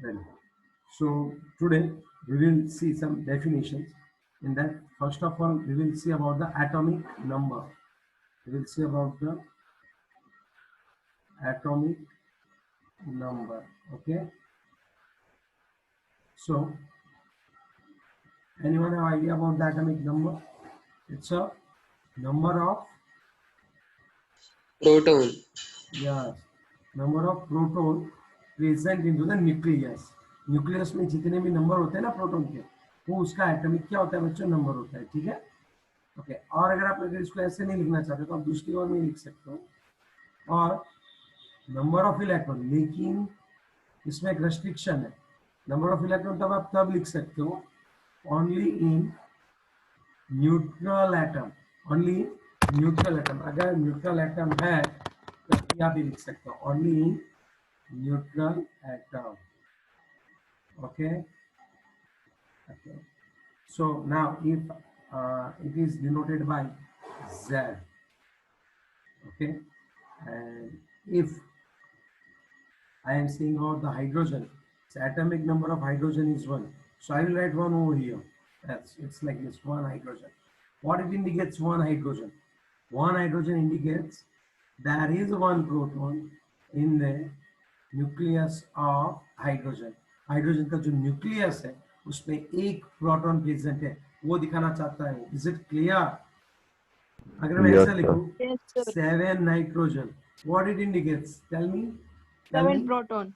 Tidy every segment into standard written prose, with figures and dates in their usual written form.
Well, so today we will see some definitions. In that, first of all, we will see about the atomic number. We will see about the atomic number. Okay. So, anyone have idea about the atomic number? It's a number of, Proton. yes, number of proton present into the nucleus. Nucleus में जितने भी number होते हैं ना proton के, वो उसका atomic क्या होता है बच्चों, नंबर होता है. ठीक है. ओके. और अगर आप अगर इसको ऐसे नहीं लिखना चाहते तो आप दूसरी ओर में लिख सकते हो. और नंबर ऑफ इलेक्ट्रॉन, लेकिन इसमें एक रेस्ट्रिक्शन है. नंबर ऑफ इलेक्ट्रॉन तब आप तब लिख सकते हो only in neutral atom. Only neutral atom. अगर न्यूट्रल एटम है तो यहाँ भी लिख सकते हो only in neutral atom. Okay. Okay. So now if it is denoted by Z. Okay. And if I am saying about the hydrogen, its atomic number of hydrogen is 1. So I will write 1 over here. That's it's like this, 1 hydrogen. What it indicates? 1 hydrogen. 1 hydrogen indicates there is 1 proton in the nucleus of hydrogen. Hydrogen का जो nucleus है उसमें एक proton present है, वो दिखाना चाहता है. Is it clear? अगर मैं ऐसा लिखूं, 7 nitrogen, what it indicates? Tell me. 7 proton.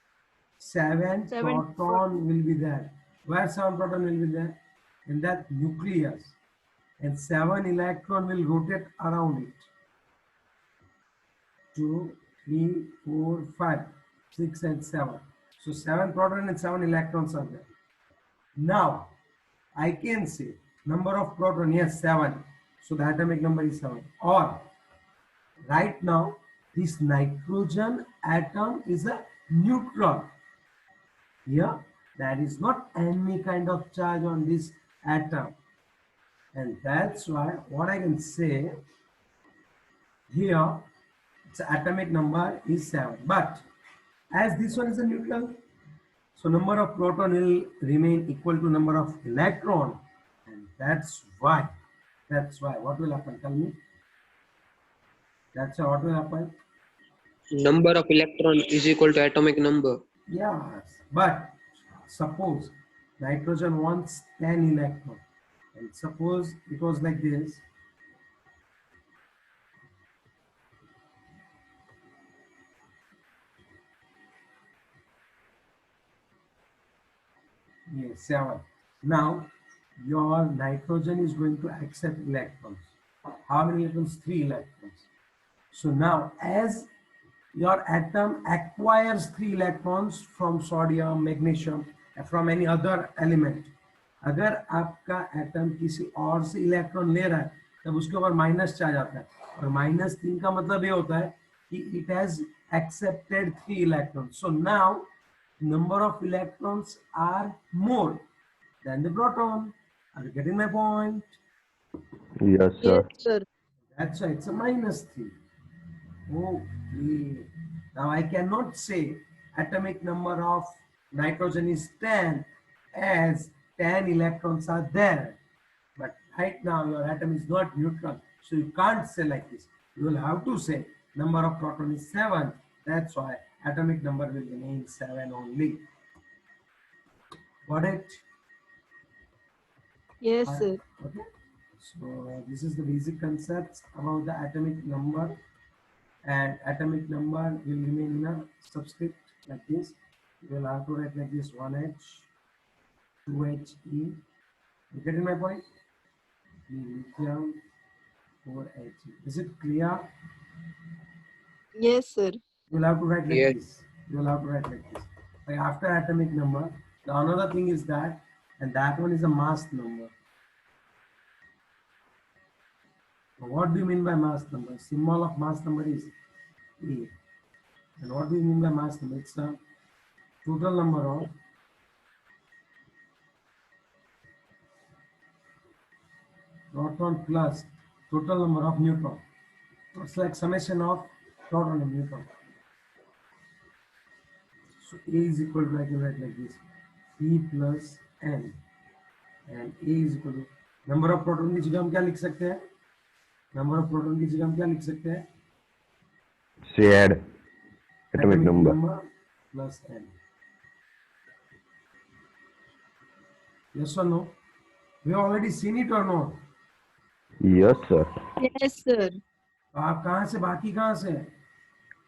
7 Seven proton will be there. Where 7 proton will be there? In that nucleus. And 7 electron will rotate around it. 2, 3, 4, 5, 6 and 7. So 7 proton and 7 electrons are there. Now I can say number of proton, yes, 7. So the atomic number is 7. Or right now this nitrogen atom is a neutron. Here there is not any kind of charge on this atom, and that's why what I can say here, its atomic number is 7. But as this one is a neutron, so number of proton will remain equal to number of electron, and that's why what will happen? Tell me. That's why what will happen? Number of electron is equal to atomic number. Yes, but suppose nitrogen wants 10 electron, and suppose it was like this. Yes, 7. Now your nitrogen is going to accept electrons. How many electrons? 3 electrons. So now as your atom acquires 3 electrons from sodium, magnesium, from any other element, अगर आपका atom किसी और से electron ले रहा है तब उसके ऊपर माइनस चार्ज आता है. और -3 का मतलब ये होता है कि it has accepted 3 electrons. So now number of electrons are more than the proton. Are you getting my point? Yes, sir. Yes, sir. That's why it's a -3. Okay. Now I cannot say atomic number of nitrogen is 10 as 10 electrons are there. But right now your atom is not neutral, so you can't say like this. You will have to say number of proton is 7. That's why atomic number will remain 7 only. Got it? Yes, sir. Okay. So this is the basic concepts about the atomic number, and atomic number will remain in a subscript like this. You will have to write like this: 1H, 2He. You getting my point? Lithium, 4He. Is it clear? Yes, sir. You will have to write like Yes. this. You will have to write like this. Like after atomic number, the another thing is that, and that one is a mass number. What do you mean by mass number? Symbol of mass number is A. And what do you mean by mass number? It's the total number of proton plus total number of neutron. It's like summation of proton and neutron. So A is equal to, I can write like this, C plus N, and A is equal to number of proton की जगह हम क्या लिख सकते हैं? Number of proton की जगह हम क्या लिख सकते हैं? C add atomic number. plus N. Yes or no? We have already seen it or no? Yes, sir. Yes, sir. तो आप कहाँ से, बाकी कहाँ से?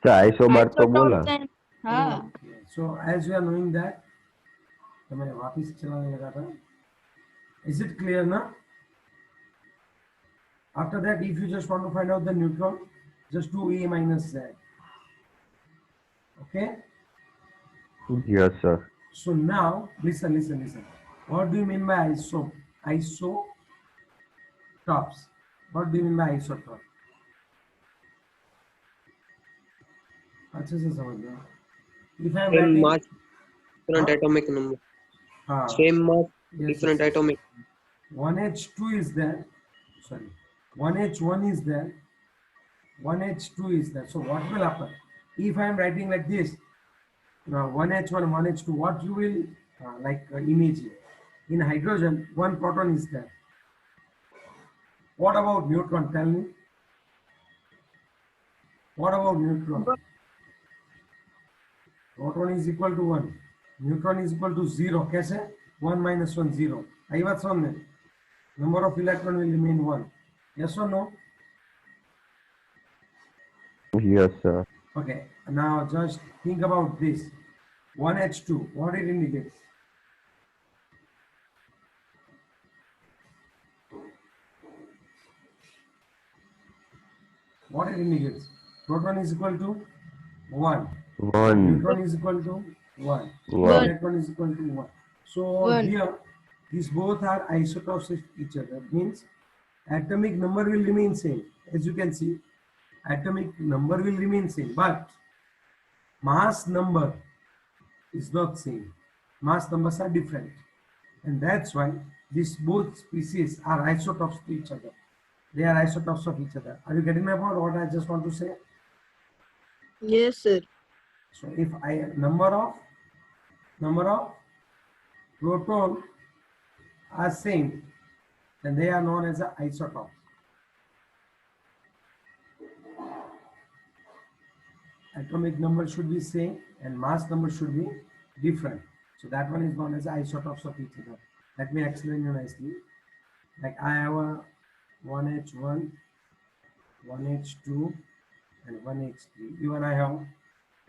सर आइसोबार तो बोला. Isotopes and हाँ. Okay. So as you are knowing that, तो मैं वापिस चलाने लगा था. Is it clear now? After that, if you just want to find out the neutron, just do A minus Z. Okay? Yes, sir. So now, listen. What do you mean by isotopes? What do you mean by isotope? अच्छे से समझ लो. If I am Same writing, mass, different Huh? atomic number. हाँ, Same mass, yes, different yes. atomic. 1H2 is there. Sorry, 1H1 is there. 1H2 is there. So what will happen? If I am writing like this, 1H1, 1H2, what you will imagine? In hydrogen, one proton is there. What about neutron? Tell me. What about neutron? Proton is equal to 1. Neutron is equal to 0. कैसे? 1 minus 1, 0. आई बात समझ में? Number of electron will remain 1. Yes or no? Yes, sir. Okay. Now just think about this. 1H2. What it indicates? What it indicates? Proton is equal to 1. 1. Neutron is equal to 1. 1. Electron is equal to 1. So 1. here, these both are isotopes of each other. Means atomic number will remain same. As you can see, atomic number will remain same, but mass number is not same. Mass numbers are different, and that's why these both species are isotopes to each other. They are isotopes of each other. Are you getting my point? What I just want to say? Yes, sir. So if number of proton are same, then they are known as isotopes. Atomic number should be same and mass number should be different. So that one is known as isotopes of each other. Let me explain you nicely. Like I have a 1H1, 1H2, and 1H3. Even I have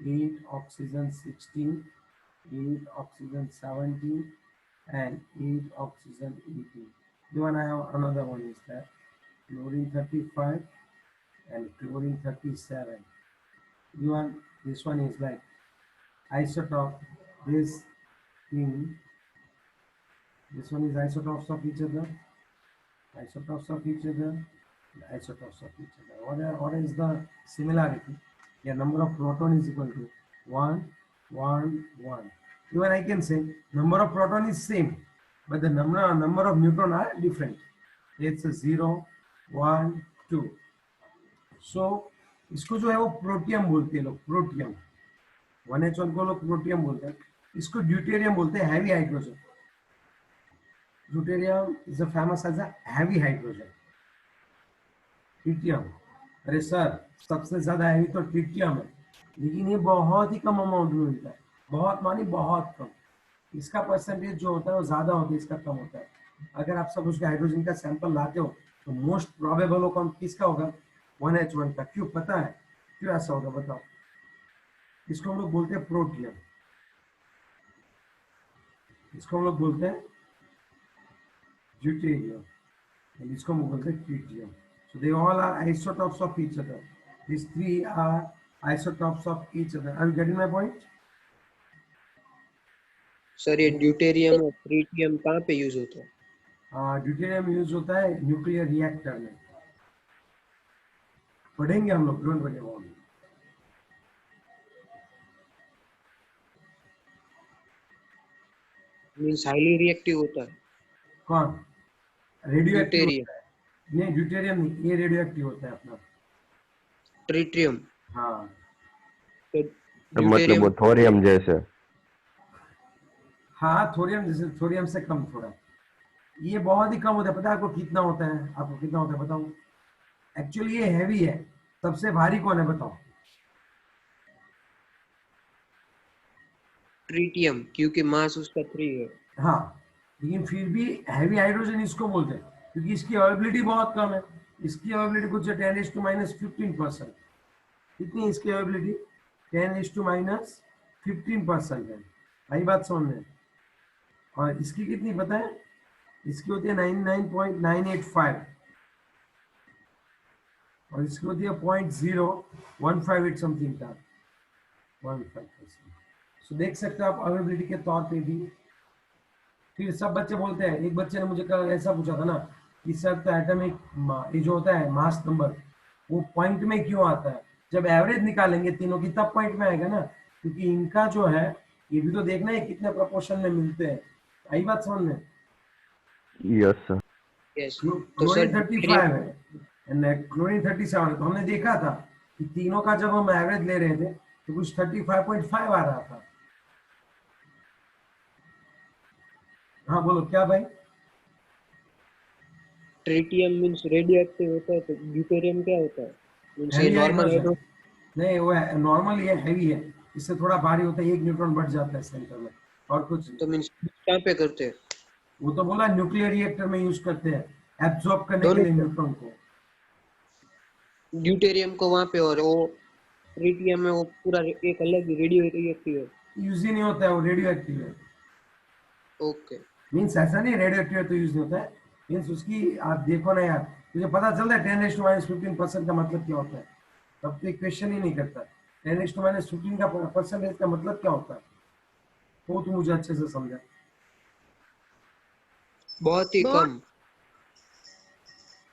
8 oxygen 16, 8 oxygen 17, and 8 oxygen 18. Even I have another one is that chlorine 35 and chlorine 37. Even this one is like isotope. This thing, this one is isotopes of each other, isotopes of each other, and isotopes of each other. What is the similarity? Yeah, number of proton is equal to 1, 1, 1. Even I can say number of proton is same, but the number of neutron are different. It's a 0, 1, 2. So इसको जो है वो protium बोलते हैं लोग, protium. 1H1 को लोग protium बोलते हैं. इसको ड्यूटेरियम बोलते हैं, heavy hydrogen. Deuterium is a famous as a heavy hydrogen. Tritium, अरे सर सबसे ज्यादा हैवी तो ट्रिटियम है, लेकिन ये बहुत ही कम अमाउंट में मिलता है. बहुत मानी बहुत कम. इसका परसेंटेज जो होता है वो ज्यादा होता है, इसका कम होता है. अगर आप सब उसके हाइड्रोजन का सैंपल लाते हो तो मोस्ट प्रोबेबल हो कौन किसका होगा? 1H1 का. क्यों पता है क्यों ऐसा होगा? बताओ. इसको हम लोग बोलते हैं प्रोटियम, इसको हम लोग बोलते हैं ड्यूटेरियम, and इसको हम बोलते हैं tritium. So they all are isotopes of each other. These three are isotopes of each other. Are you getting my point? Sir ये ड्यूटेरियम और ट्रिटियम कहाँ पे यूज होता है? ड्यूटेरियम यूज होता है न्यूक्लियर रिएक्टर में. पढ़ेंगे हम लोग, don't worry about it. Means highly reactive होता है. कौन? रेडियो एक्टिव ड्यूटेरियम, नहीं, ड्यूटेरियम नहीं, ये रेडियो एक्टिव होता है अपना. ट्रिटियम. हाँ, तो तो मतलब वो थोरियम जैसे. हाँ थोरियम, जैसे थोरियम से कम थोड़ा, ये बहुत ही कम होता है। पता है आपको कितना होता है? आपको कितना होता है बताओ? एक्चुअली ये हैवी है। सबसे भारी कौन है बताओ? ट्रीटियम, क्योंकि मास उसका 3 है। हाँ, लेकिन फिर भी हैवी हाइड्रोजन इसको बोलते हैं क्योंकि इसकी अवेबिलिटी बहुत कम है। इसकी अवेबिलिटी कुछ 10⁻⁻15%। कितनी है इसकी अवेबिलिटी? 10⁻⁻15% है। आई बात समझ में? और इसकी कितनी पता है? इसकी होती है 99.985 और इसकी होती है 0.0158 समथिंग का 15%। सो देख सकते हो आप अवेबिलिटी के तौर पे भी। फिर सब बच्चे बोलते हैं, एक बच्चे ने मुझे कल ऐसा पूछा था ना कि सर तो एटॉमिक ये जो होता है मास नंबर, वो पॉइंट में क्यों आता है? जब एवरेज निकालेंगे तीनों की तब पॉइंट में आएगा ना, क्योंकि इनका जो है ये भी तो देखना है कितने प्रोपोर्शन में मिलते हैं। आई बात समझ में? Yes, sir. यस। तो सर क्लोरीन 35 है एंड क्लोरीन 37 है, तो हमने देखा था कि तीनों का जब हम एवरेज ले रहे थे तो कुछ 35.5 आ रहा था। हाँ बोलो क्या भाई? ट्रीटियम मीन्स रेडियो एक्टिव होता है, तो ड्यूटेरियम क्या होता है? मीन्स ये हैवी नॉर्मल हाइड्रोजन। हाइड्रो। नहीं वो नॉर्मल ये हैवी है, इससे थोड़ा भारी होता है, 1 न्यूट्रॉन बढ़ जाता है सेंटर में, और कुछ नहीं। तो मीन्स कहाँ पे करते हैं? वो तो बोला न्यूक्लियर रिएक्टर में यूज करते हैं एब्जॉर्ब करने के दोनों लिए पे, न्यूट्रॉन को। ड्यूटेरियम को वहाँ पे और वो ट्रीटियम में वो पूरा एक अलग रेडियो एक्टिव है। यूज ही नहीं होता है, वो रेडियो एक्टिव है। ओके। मीन्स ऐसा नहीं रेडियो एक्टिव है तो यूज नहीं होता है, मीन्स उसकी आप देखो ना यार, मुझे पता चलता है 10⁻⁻15% का मतलब क्या होता है, तब तो एक क्वेश्चन ही नहीं करता। 10⁻⁻15 का परसेंटेज का मतलब क्या होता है वो तो मुझे अच्छे से समझा। बहुत ही बहुत कम।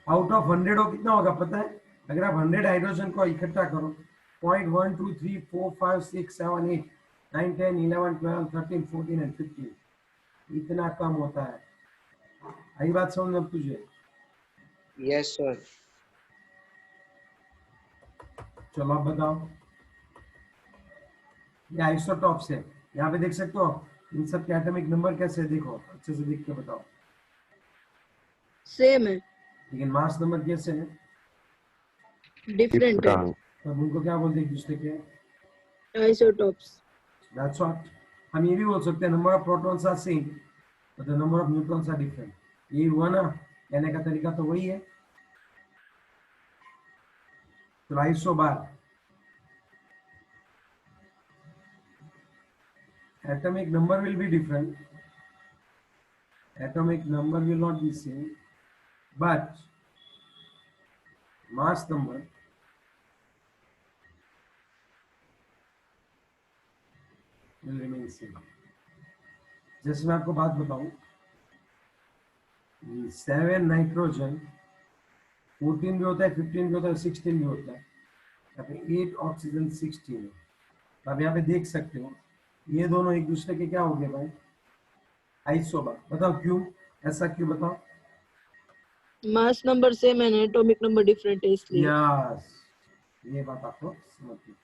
आउट ऑफ 100 हो कितना होगा पता है? अगर आप 100 हाइड्रोजन को इकट्ठा करो, 0.1 2 3 4 5 6 7 8 9 10 11 12 13 14 एंड 15, इतना कम होता है। आई बात समझ में अब तुझे? Yes sir. चलो आप बताओ। ये आइसोटॉप्स है, यहाँ पे देख सकते हो इन सब के एटॉमिक नंबर कैसे है, देखो अच्छे से देख के बताओ। सेम है, लेकिन मास नंबर कैसे है? डिफरेंट है। Different. तब उनको क्या बोलते हैं एक दूसरे के? आइसोटॉप्स। That's what. हम ये भी बोल सकते हैं number of protons are same but the number of neutrons are different. यही हुआ ना, कहने का तरीका तो वही है। तो 250 बार atomic number will be different, atomic number will not be same, but mass number will remain same। जैसे मैं आपको बात बताऊं, 7 नाइट्रोजन 14 भी होता है, 15 भी होता है, 16 भी होता है। यहाँ पे 8 ऑक्सीजन 16 है। तो आप यहाँ पे देख सकते हो ये दोनों एक दूसरे के क्या हो गए भाई? आइसोबर। बताओ क्यों? ऐसा क्यों बताओ? मास नंबर सेम है, एटॉमिक नंबर डिफरेंट है इसलिए। यस, ये बात आपको समझ गई।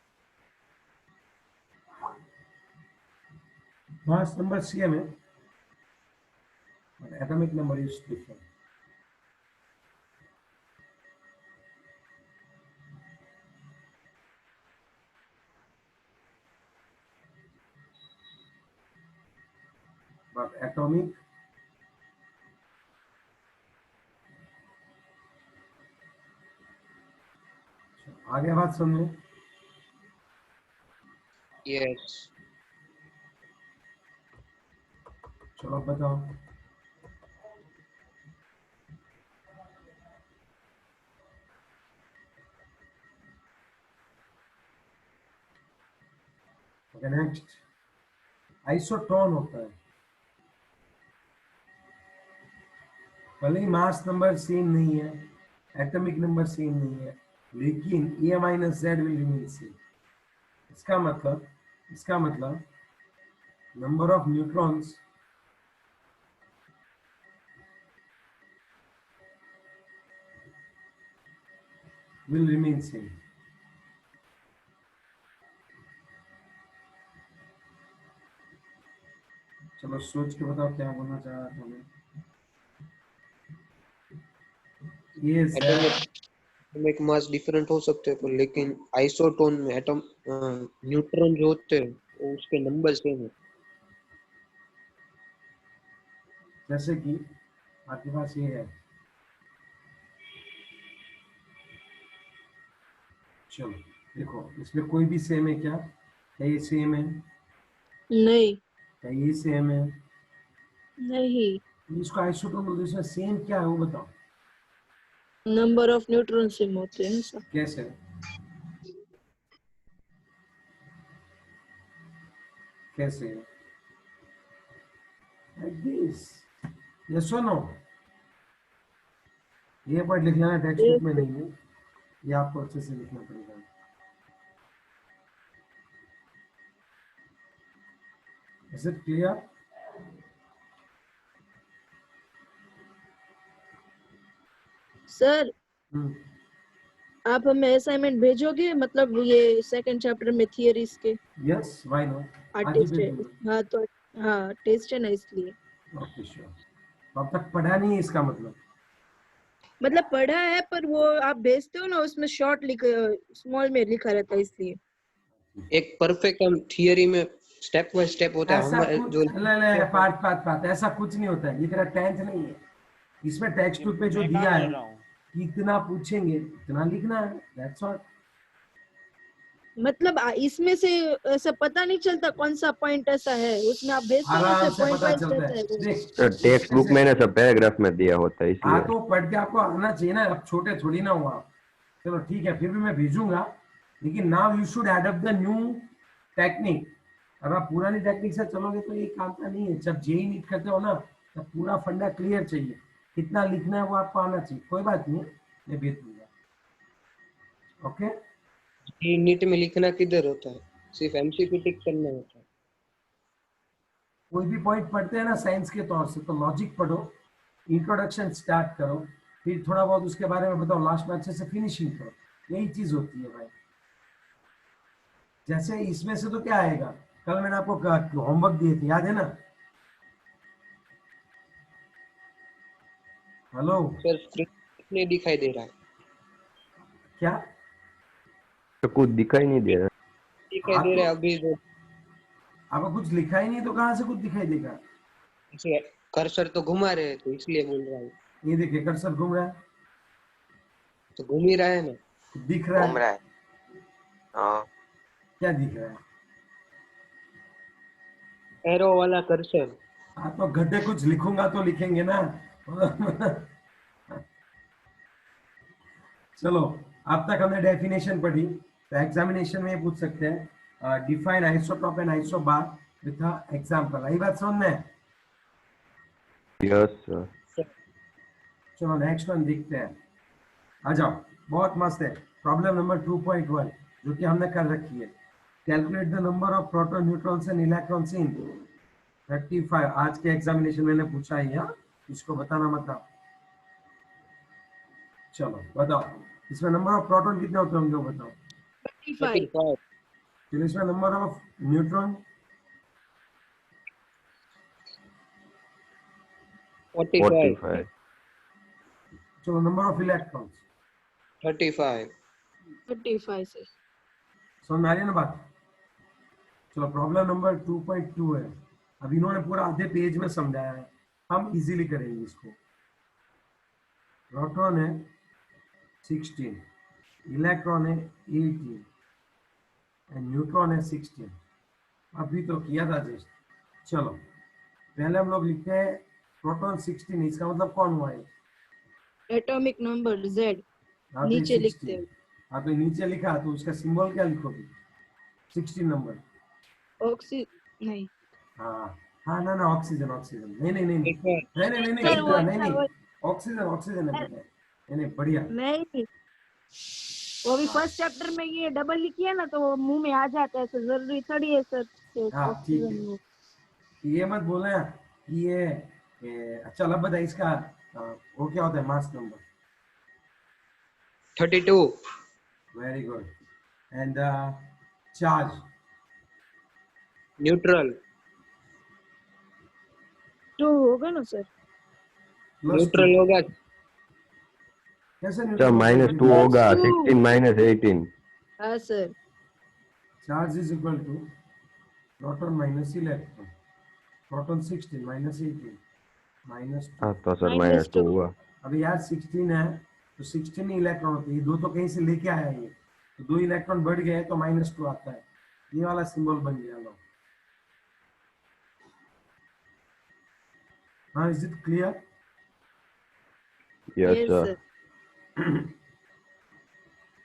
मास नंबर सेम है but atomic number is different। but atomic आगे बात समझो। यस। चलो अब बताओ। ओके नेक्स्ट, आइसोटोन होता है। भले ही मास नंबर सेम नहीं है, एटॉमिक नंबर सेम नहीं है, लेकिन a minus z will remain same. इसका मतलब number of neutrons will remain same। चलो सोच के बताओ क्या बोलना चाह रहा था मैं। ये atomic Z atomic mass different हो सकते हैं पर लेकिन आइसोटोन में एटम न्यूट्रॉन जो होते हैं वो उसके नंबर सेम है। जैसे कि आपके पास ये है, चलो देखो इसमें कोई भी सेम है क्या? क्या ये सेम है? नहीं, क्या ये सेम है? नहीं, इसको आइसोटोन बोलते हैं, इसमें सेम क्या है वो बताओ। नंबर ऑफ न्यूट्रॉन सेम होते हैं ऐसा। कैसे? कैसे? लाइक दिस, यस और नो? ये पॉइंट लिखना है, टेक्स्ट बुक में नहीं है, ये आपको अच्छे से लिखना पड़ेगा। Is it clear? सर, आप हमें असाइनमेंट भेजोगे, मतलब ये सेकंड चैप्टर में थियरीज के यस, व्हाई नॉट, आज ही आर्टिस्ट भेज है। दूंगा। हाँ तो, हाँ टेस्ट है ना इसलिए। Okay sure. तो अब तक पढ़ा नहीं है इसका मतलब? मतलब पढ़ा है पर वो आप भेजते हो ना, उसमें शॉर्ट लिख स्मॉल में लिखा रहता है इसलिए। एक परफेक्ट हम थियरी में स्टेप बाय स्टेप होता है ऐसा हमारे कुछ जो ले पाठ पाठ पाठ ऐसा कुछ नहीं होता है, ये तेरा टेंथ नहीं है। इसमें टेक्स्ट बुक पे जो मैं कहाँ दिया बोल है रहा हूँ? कि इतना पूछेंगे इतना लिखना है, दैट्स ऑल। मतलब इसमें से ऐसा पता नहीं चलता कौन सा पॉइंट ऐसा है, उसमें आप भेजते हो ना आराम उसे से पॉइंट पता वाइज चलता रहता है है, वो। देख सर टेक्स्ट बुक ऐसे। में ना सब पैराग्राफ में दिया होता है हाँ इसलिए। तो पढ़ के आपको आना चाहिए ना, अब छोटे थोड़ी ना हुआ। चलो ठीक है, फिर भी मैं भेजूंगा, लेकिन now you should adapt the new technique. अगर आप पुरानी टेक्निक से चलोगे तो ये काम का नहीं है। जब जेई नीट करते हो ना, तब पूरा फंडा क्लियर चाहिए, कितना लिखना है वो आपको आना चाहिए। कोई बात नहीं, मैं भेज दूंगा। ओके, ये नीट में लिखना किधर होता है, सिर्फ एमसीक्यू टिक करना होता है। कोई भी पॉइंट पढ़ते हैं ना साइंस के तौर से, तो लॉजिक पढ़ो, इंट्रोडक्शन स्टार्ट करो, फिर थोड़ा बहुत उसके बारे में बताओ, लास्ट में अच्छे से फिनिशिंग करो। यही चीज होती है भाई। जैसे इसमें से तो क्या आएगा, कल मैंने आपको होमवर्क दिए थे, याद है ना? हेलो? सर स्क्रीन नहीं दिखाई दे रहा है। क्या? तो कुछ दिखाई नहीं दे रहा। दिखाई आप दे तो रहा है अभी जो आपको कुछ लिखा ही नहीं तो कहाँ से कुछ दिखाई देगा? ऐसे कर्सर तो घुमा रहे हैं तो इसलिए बोल रहा हूँ। ये देखिए कर्सर घूम रहा है, तो घूम ही रहा है ना। दिख रहा घूम है। रहा है। हाँ। क्या दिख रहा है? एरो वाला कर्सर। हाँ तो गड्ढे कुछ लिखूंगा तो लिखेंगे ना। चलो, अब तक हमने डेफिनेशन पढ़ी, तो एग्जामिनेशन में ये पूछ सकते हैं define isotope and isobar with example. आई बात समझ में? Yes sir. चलो नेक्स्ट वन देखते हैं, आ जाओ। बहुत मस्त है, प्रॉब्लम नंबर 2.1 जो कि हमने कर रखी है। Calculate the number of proton neutrons and electrons in 35। आज के एग्जामिनेशन मैंने पूछा है यहाँ, इसको बताना मतलब। चलो बताओ, इसमें नंबर ऑफ प्रोटॉन कितने होते होंगे वो बताओ। 35। 35। फिर इसमें नंबर ऑफ न्यूट्रॉन, 45। 45। चलो नंबर ऑफ इलेक्ट्रॉन्स, 35। 35 से। समझ में आ रही है ना बात? चलो प्रॉब्लम नंबर 2.2 है, अब इन्होंने पूरा आधे पेज में समझाया है, हम इजीली करेंगे इसको। प्रोटॉन है 16, इलेक्ट्रॉन है 18 एंड न्यूट्रॉन है 16। अभी तो किया था जस्ट। चलो पहले हम लोग लिखते हैं प्रोटॉन 16, इसका मतलब कौन हुआ है? एटॉमिक नंबर Z हाँ तो नीचे लिखते 16, हैं। हाँ तो नीचे लिखा तो उसका सिंबल क्या लिखोगे? 16 नंबर। ऑक्सी नहीं हाँ हाँ, ना ना, ऑक्सीजन ऑक्सीजन, नहीं नहीं नहीं नहीं एक बार नहीं नहीं नहीं नहीं, सर वो बेटा नहीं अच्छा नहीं, वो ऑक्सीजन ऑक्सीजन है बेटा, नहीं नहीं बढ़िया। नहीं, वो भी फर्स्ट चैप्टर में ये डबल लिखी है ना तो वो मुंह में आ जाता है, तो जरूरी थोड़ी है सर हाँ ठीक ऑक्सीजन है, वो। ये मत बोलना कि अच्छा अब बता इसका वो क्या होता है mass number? 32। Very good. And charge? Neutral. -2 होगा ना सर? न्यूट्रल होगा। कैसे अच्छा न्यूट्रल -2 होगा, +2 16 - 18। हाँ sir. Charge is equal to proton minus electron, proton 16 minus 18 -2। हाँ तो सर -2 -2 हुआ। अभी यार 16 है तो 16 ही इलेक्ट्रॉन होते हैं, ये दो तो कहीं से लेके आया ये, तो 2 इलेक्ट्रॉन बढ़ गए तो -2 आता है, ये वाला सिंबल बन गया। लो हाँ, is it clear? Yes yes sir. Sir.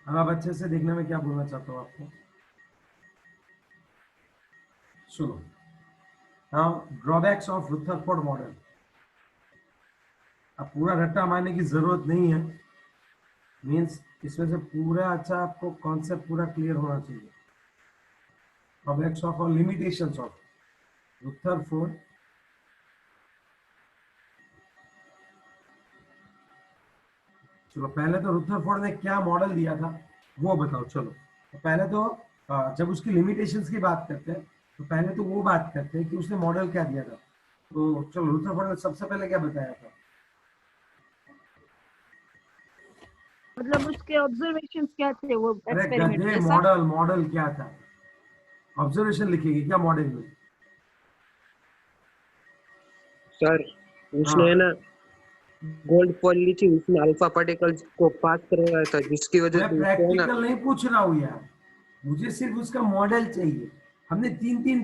अब आप अच्छे से देखने में क्या बोलना चाहता हूँ आपको, सुनो। Now drawbacks of Rutherford model. अब पूरा रट्टा मारने की जरूरत नहीं है, मीन्स इसमें से पूरा अच्छा आपको कॉन्सेप्ट पूरा क्लियर होना चाहिए। ड्रॉबैक्स ऑफ और लिमिटेशंस ऑफ रुथरफोर्ड। चलो पहले तो रुथरफोर्ड ने क्या मॉडल दिया था वो बताओ। चलो तो पहले तो जब उसकी लिमिटेशंस की बात करते हैं तो पहले तो वो बात करते हैं कि उसने मॉडल क्या दिया था। तो चलो रुथरफोर्ड ने सबसे पहले क्या बताया था? मतलब उसके ऑब्जर्वेशंस क्या थे वो अरे एक्सपेरिमेंट गधे, के साथ? मॉडल मॉडल क्या था? ऑब्जर्वेशन लिखेगी क्या मॉडल में? सर उसने हाँ, है ना गोल्ड फॉइल ली थी, उसमें अल्फा पार्टिकल्स को पास करवाया था, जिसकी वजह मैं से उसको है ना। प्रैक्टिकल नहीं पूछ रहा हूँ यार, मुझे सिर्फ उसका मॉडल चाहिए। हमने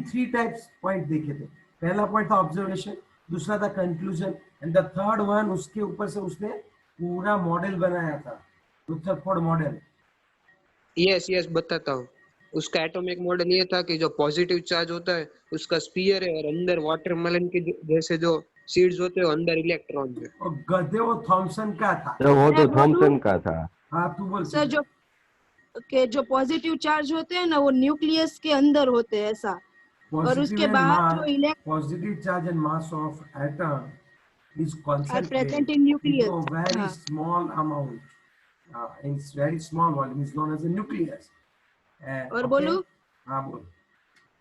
थ्री टाइप्स पॉइंट देखे थे। पहला पॉइंट था ऑब्जर्वेशन, दूसरा था conclusion, and the third one उसके ऊपर से उसने पूरा मॉडल बनाया था, रुथरफोर्ड मॉडल। यस यस बताता हूँ। उसका एटॉमिक मॉडल ये था कि जो पॉजिटिव चार्ज होता है उसका स्फीयर है, और अंदर वाटरमेलन के जैसे जो सीड्स होते हैं अंदर इलेक्ट्रॉन है। और गधे वो थॉमसन का था। तो वो मैं तो बोलूं थॉमसन का था। हाँ तू बोल सर, जो पॉजिटिव चार्ज होते हैं ना वो न्यूक्लियस के अंदर होते हैं ऐसा, और पॉजिटिव उसके एंड बाहर जो mass, electron positive charge and mass of atom is are concentrated present in into nucleus. a very हाँ, small amount. In very small volume is known as a nucleus. और Okay? बोलूं, हाँ बोल।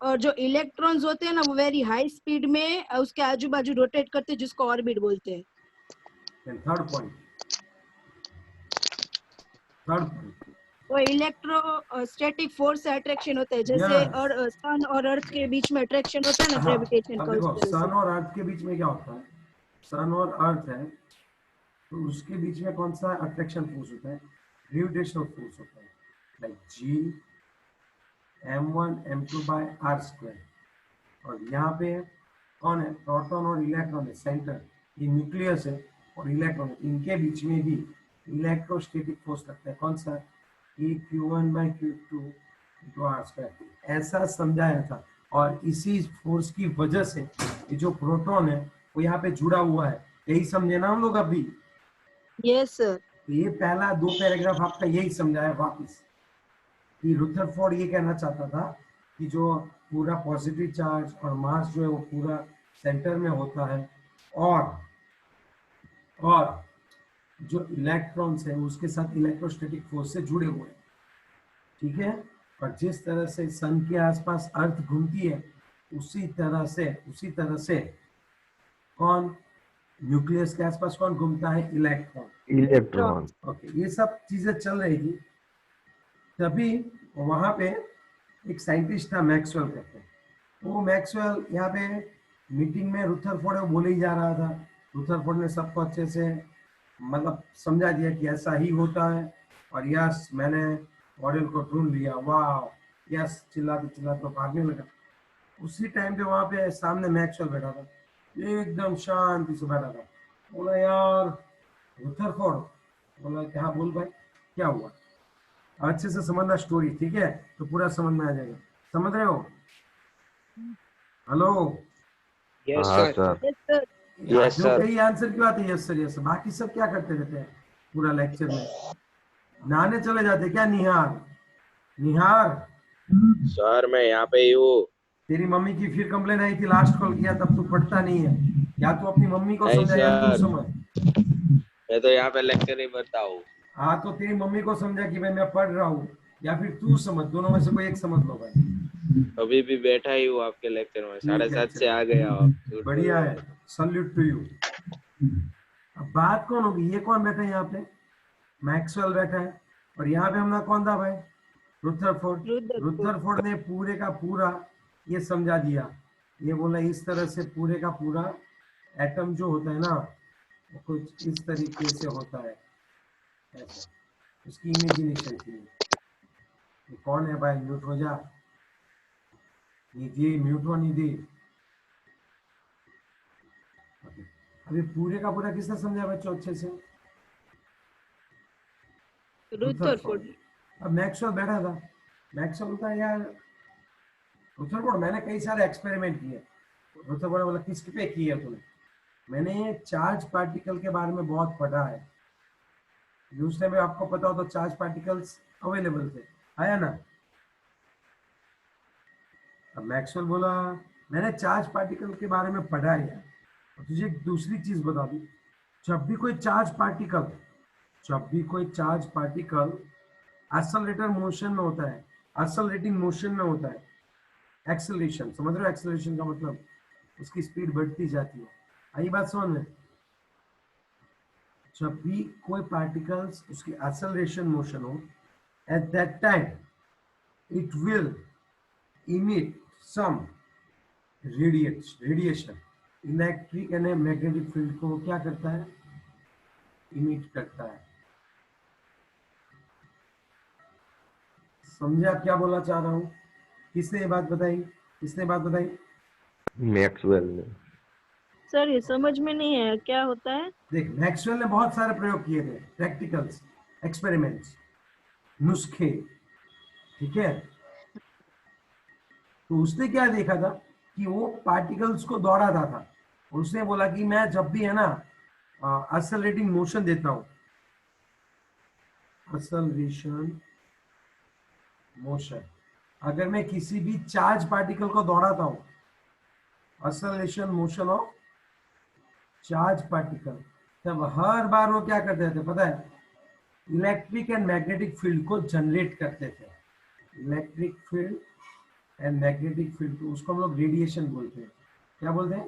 और जो इलेक्ट्रॉन्स होते हैं ना वो वेरी हाई स्पीड में उसके आजू बाजू रोटेट करते हैं, जिसको ऑर्बिट बोलते हैं। Then third point. Third point. वो इलेक्ट्रोस्टैटिक फोर्स से अट्रैक्शन होता है, जैसे Yes. सन और अर्थ के बीच में अट्रैक्शन होता है ना, हाँ, ग्रेविटेशन अब का, उस देखो तरह से। सन और अर्थ के बीच में क्या होता है? सन और अर्थ है तो उसके बीच में कौन सा अट्रैक्शन फोर्स होता है? ग्रेविटेशनल फोर्स होता है, like G m1 m2 by r²। और यहाँ पे कौन है? प्रोटॉन और इलेक्ट्रॉन है, सेंटर ये न्यूक्लियस है, और इलेक्ट्रॉन इनके बीच में भी इलेक्ट्रोस्टैटिक फोर्स लगता है। कौन सा? E q1 by q2 into r²। ऐसा समझाया था, और इसी फोर्स की वजह से ये जो प्रोटॉन है वो यहाँ पे जुड़ा हुआ है। यही समझे ना हम लोग अभी? Yes sir. तो ये पहला 2 पैराग्राफ आपका यही समझाया वापस, कि रुथरफोर्ड ये कहना चाहता था कि जो पूरा पॉजिटिव चार्ज और मास जो है वो पूरा सेंटर में होता है, और जो इलेक्ट्रॉन्स है उसके साथ इलेक्ट्रोस्टैटिक फोर्स से जुड़े हुए हैं। ठीक है? और जिस तरह से सन के आसपास अर्थ घूमती है उसी तरह से कौन न्यूक्लियस के आसपास कौन घूमता है? इलेक्ट्रॉन। इलेक्ट्रॉन। ओके, ये सब चीजें चल रही थी। तभी वहां पे एक साइंटिस्ट था मैक्सवेल कहते हैं, वो मैक्सवेल यहाँ पे मीटिंग में रुथरफोर्ड बोले ही जा रहा था। रुथरफोर्ड ने सबको अच्छे से मतलब समझा दिया कि ऐसा ही होता है, और यस मैंने मॉडल को ढूंढ लिया, वाह यस, चिल्लाते चिल्लाते भागने लगा। उसी टाइम पे वहां पे सामने मैक्सवेल बैठा था, एकदम शांति से बैठा था। बोला यार रुथरफोर्ड, बोला क्या? हाँ बोल भाई, क्या हुआ? अच्छे से समझना स्टोरी, ठीक है? तो पूरा समझ में आ जाएगा। समझ रहे हो? हेलो? यस हाँ sir. Sir. Yes sir. Yes जो सर। कई आंसर क्यों आते हैं यस सर यस सर? बाकी सब क्या करते रहते हैं पूरा लेक्चर में? नहाने चले जाते क्या? निहार सर मैं यहाँ पे ही हूँ। तेरी मम्मी की फिर कंप्लेन आई थी, लास्ट कॉल किया तब तू पढ़ता नहीं है। या तू अपनी मम्मी को नहीं समझा या तू सर, समझ। मैं तो यहाँ पे लेक्चर ही भरता हूँ। हाँ तो तेरी मम्मी को समझा कि भाई मैं पढ़ रहा हूँ, या फिर तू समझ, दोनों में से कोई एक समझ लो भाई। अभी भी बैठा ही हूँ आपके लेक्चर में, ठीक है, 7:30 से आ गया हूँ। बढ़िया है। Salute to you. अब बात कौन होगी, ये कौन बैठा है यहाँ पे, मैक्सवेल बैठा है, और यहाँ पे हमारा कौन था भाई, रुदरफोर्ड। रुदरफोर्ड ने पूरे का पूरा ये समझा दिया, ये बोला इस तरह से पूरे का पूरा एटम जो होता है ना वो कुछ इस तरीके से होता है, ऐसा उसकी इमेजिनेशन की। ये कौन है भाई, म्यूट हो जा, निधि म्यूट हो निधि। अभी पूरे का पूरा किसने समझा बच्चों अच्छे से, रुदरफोर्ड। अब मैक्सवेल बैठा था, मैक्सवेल बोलता है यार रुदरफोर्ड मैंने कई सारे एक्सपेरिमेंट किए। रुदरफोर्ड बोला किस पे किए तूने, मैंने चार्ज पार्टिकल के बारे में बहुत पढ़ा है, उस टाइम आपको पता हो तो चार्ज पार्टिकल्स अवेलेबल थे, आया ना। अब मैक्सवेल बोला मैंने चार्ज पार्टिकल के बारे में पढ़ा है यार, और तुझे एक दूसरी चीज बता दी, जब भी कोई चार्ज पार्टिकल एक्सेलरेटर मोशन में होता है, एक्सेलरेटिंग मोशन में होता है, एक्सेलरेशन समझ रहे हो, एक्सेलरेशन का मतलब उसकी स्पीड बढ़ती जाती है, आई बात समझ में। जब भी कोई पार्टिकल्स उसकी एक्सेलरेशन मोशन हो, at that time it will emit some radiation, electric and magnetic field को क्या करता है, इमिट करता है। समझा क्या बोलना चाह रहा हूं, किसने ये बात बताई, मैक्सवेल ने। सर ये समझ में नहीं है क्या होता है। देख मैक्सवेल ने बहुत सारे प्रयोग किए थे, प्रैक्टिकल्स, एक्सपेरिमेंट्स, नुस्खे, ठीक है। तो उसने क्या देखा था कि वो पार्टिकल्स को दौड़ाता था, और उसने बोला कि मैं जब भी है ना एक्सेलरेटिंग मोशन देता हूं, एक्सेलरेशन मोशन, अगर मैं किसी भी चार्ज पार्टिकल को दौड़ाता हूं, acceleration motion of charge particle, तब हर बार वो क्या करते थे पता है, इलेक्ट्रिक एंड मैग्नेटिक फील्ड को जनरेट करते थे। Electric field and magnetic field को, उसको हम लोग रेडिएशन बोलते हैं, क्या बोलते हैं,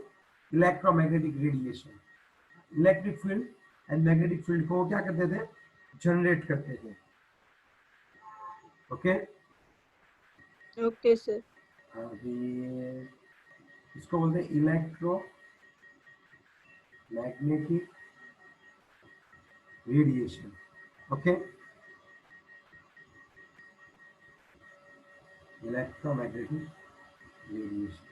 electromagnetic radiation. Electric field and magnetic field को क्या करते थे, जनरेट करते थे। Okay okay sir. अभी इसको बोलते हैं electro magnetic radiation. Okay electromagnetic radiation.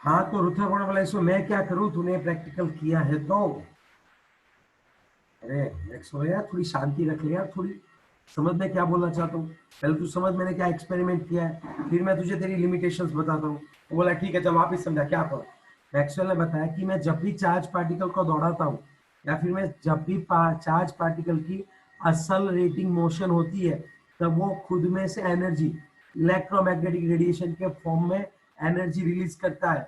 हाँ तो रुद्रफोर्ड बोला इसको मैं क्या करूं, तूने प्रैक्टिकल किया है तो, अरे नेक्स्ट हो यार, थोड़ी शांति रख ले यार, थोड़ी समझ में क्या बोलना चाहता हूँ, पहले तू समझ मैंने क्या एक्सपेरिमेंट किया है, फिर मैं तुझे तेरी लिमिटेशंस बताता हूँ। वो बोला ठीक है चल वापिस समझा क्या पढ़ा। मैक्सवेल ने बताया कि मैं जब भी चार्ज पार्टिकल को दौड़ाता हूँ, या फिर मैं जब भी चार्ज पार्टिकल की एक्सेलरेटिंग मोशन होती है, तब वो खुद में से एनर्जी इलेक्ट्रोमैग्नेटिक रेडिएशन के फॉर्म में एनर्जी रिलीज करता है।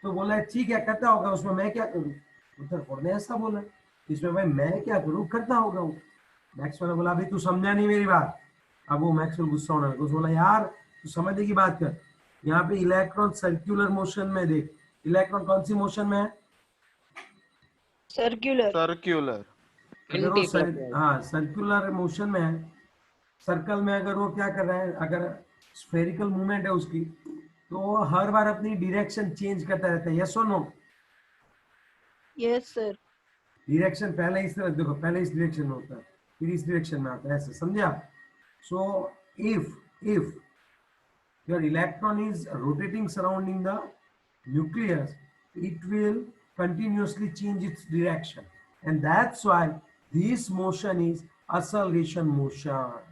तो बोला ठीक है करता होगा, उसमें मैं क्या करूं, रुदरफोर्ड ने ऐसा बोला, इसमें भाई मैं क्या करूं, करता होगा वो। मैक्सवेल ने बोला अभी तू समझा नहीं मेरी बात। अब वो मैक्सवेल गुस्सा होने लगा, बोला यार तू समझने की बात कर, यहाँ पे इलेक्ट्रॉन सर्कुलर मोशन में देख, इलेक्ट्रॉन कौन सी मोशन में है, सर्कुलर। अगर वो हाँ सर्कुलर मोशन में है, सर्कल में अगर वो क्या कर रहा है, अगर स्फेरिकल मूवमेंट है उसकी, तो वो हर बार अपनी डायरेक्शन चेंज करता रहता है, यस और नो। Yes sir. डायरेक्शन पहले इस तरह देखो, पहले इस डायरेक्शन में होता है, फिर इस डायरेक्शन में आता है, ऐसे समझा। So if your electron is rotating surrounding the nucleus, it will continuously change its direction, and that's why this motion is acceleration motion।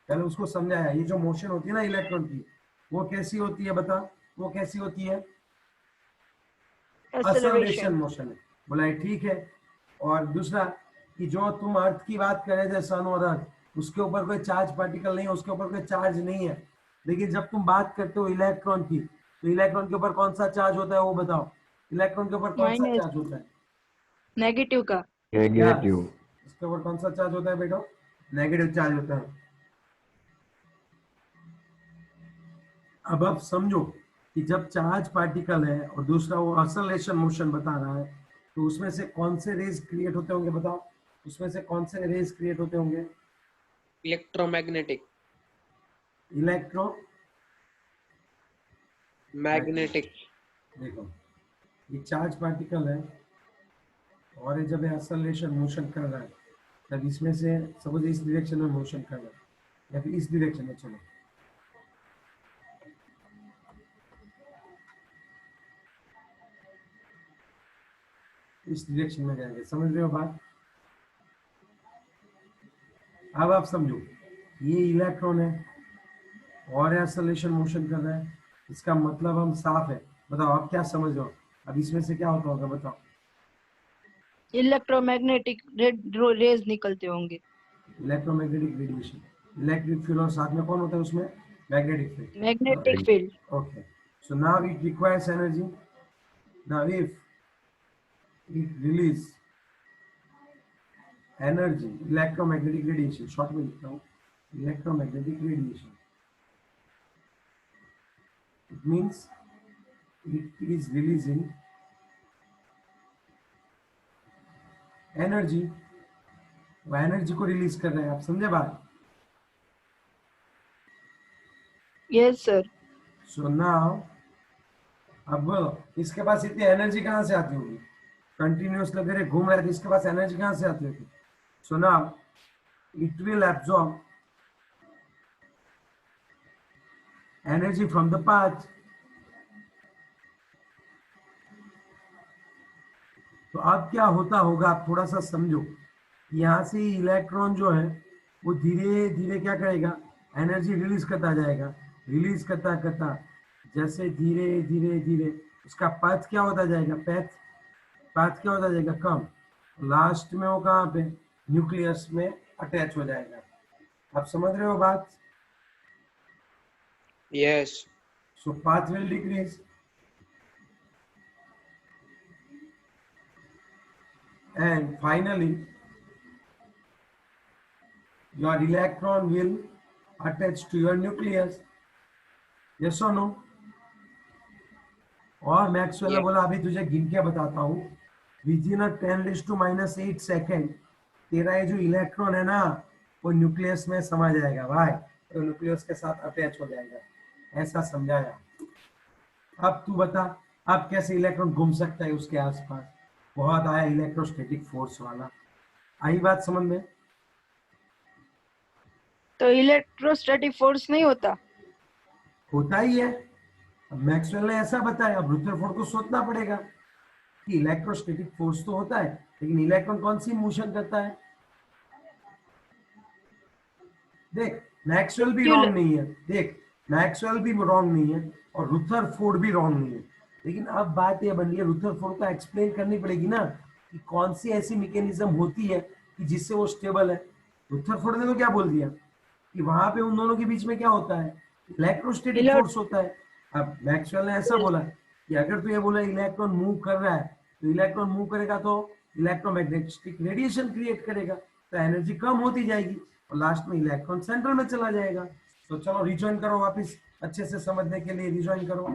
पहले उसको समझाया, ये जो मोशन होती है ना इलेक्ट्रॉन की, वो कैसी होती है बता, वो कैसी होती है, एक्सेलरेशन मोशन है। बोला ठीक है। और दूसरा कि जो तुम अर्थ की बात कर रहे थे, सन और अर्थ, उसके ऊपर कोई चार्ज पार्टिकल नहीं है, उसके ऊपर कोई चार्ज नहीं है, लेकिन जब तुम बात करते हो इलेक्ट्रॉन की, तो इलेक्ट्रॉन के ऊपर कौन सा चार्ज होता है वो बताओ, इलेक्ट्रॉन के ऊपर कौन सा चार्ज होता है, नेगेटिव का। नेगेटिव। इसके ऊपर कौन सा चार्ज होता है बेटा, नेगेटिव चार्ज होता है। अब आप समझो कि जब चार्ज पार्टिकल है और दूसरा वो ऑसिलेशन मोशन बता रहा है, तो उसमें से कौन से रेज क्रिएट होते होंगे बताओ, उसमें से कौन से रेज क्रिएट होते होंगे? इलेक्ट्रोमैग्नेटिक। Electro magnetic. देखो ये चार्ज पार्टिकल है और ये जब ऑसिलेशन मोशन कर रहा है तब इसमें से सपोज इस डायरेक्शन में मोशन कर रहा है या फिर इस डायरेक्शन में, चलो इस डायरेक्शन में जाएंगे, समझ रहे हो बात? अब आप समझो, ये इलेक्ट्रॉन है और ऑसिलेशन मोशन कर रहा है, इसका मतलब हम साफ है। बताओ आप क्या समझ रहे हो? अब इसमें से क्या होता होगा बताओ? इलेक्ट्रोमैग्नेटिक रेज निकलते होंगे। इलेक्ट्रोमैग्नेटिक रेडिएशन, इलेक्ट्रिक फील्ड और साथ में कौन होता है उसमें? Magnetic field. Magnetic field. Okay, so now it requires energy. Now if it release energy, electromagnetic radiation, short में लिखता हूँ, electromagnetic radiation, it means it is releasing energy, वो एनर्जी को रिलीज कर रहा है, आप समझे बात? Yes sir. So now अब बोलो इसके पास इतनी एनर्जी कहाँ से आती होगी? कंटिन्यूअस लगे रहे घूम रहे थे, इसके पास एनर्जी कहाँ से आती होगी? So now it will absorb energy from the path. तो अब क्या होता होगा आप थोड़ा सा समझो, यहाँ से इलेक्ट्रॉन जो है वो धीरे धीरे क्या करेगा? एनर्जी रिलीज करता जाएगा, रिलीज करता करता जैसे धीरे धीरे धीरे उसका पाथ क्या होता जाएगा? पाथ क्या होता जाएगा? कम। लास्ट में वो कहाँ पे? न्यूक्लियस में अटैच हो जाएगा। आप समझ रहे हो बात? Yes. So path will decrease and finally your electron will attach to your nucleus. Yes or no? और मैक्सवेल ने बोला अभी तुझे गिन के बताता हूँ, विदिन 10⁻⁻8 सेकेंड तेरा ये जो इलेक्ट्रॉन है ना वो न्यूक्लियस में समा जाएगा भाई, तो न्यूक्लियस के साथ अटैच हो जाएगा, ऐसा समझाया। अब तू बता अब कैसे इलेक्ट्रॉन घूम सकता है उसके आसपास? बहुत आया इलेक्ट्रोस्टैटिक फोर्स वाला, आई बात समझ में? तो इलेक्ट्रोस्टैटिक फोर्स नहीं होता? होता ही है। अब मैक्सवेल ने ऐसा बताया, अब रुदरफोर्ड को सोचना पड़ेगा कि इलेक्ट्रोस्टैटिक फोर्स तो होता है लेकिन इलेक्ट्रॉन कौन सी मोशन करता है? देख मैक्सवेल भी रॉन्ग नहीं है, देख मैक्सवेल भी रॉन्ग नहीं है और रुदरफोर्ड भी रॉन्ग नहीं है, लेकिन अब बात यह बन रही है रुदरफोर्ड को एक्सप्लेन करनी पड़ेगी ना कि कौन सी ऐसी मैकेनिज्म होती है कि जिससे वो स्टेबल है। रुदरफोर्ड ने तो क्या बोल दिया कि वहां पे उन दोनों के बीच में क्या होता है? इलेक्ट्रोस्टैटिक फोर्स होता है। अब मैक्सवेल ने ऐसा बोला कि अगर तू ये बोला इलेक्ट्रॉन मूव कर रहा है तो इलेक्ट्रॉन मूव करेगा तो इलेक्ट्रोमैग्नेटिक रेडिएशन क्रिएट करेगा, तो एनर्जी कम होती जाएगी और लास्ट में इलेक्ट्रॉन सेंटर में चला जाएगा। तो चलो रिजॉइन करो वापस, अच्छे से समझने के लिए रिजॉइन करो।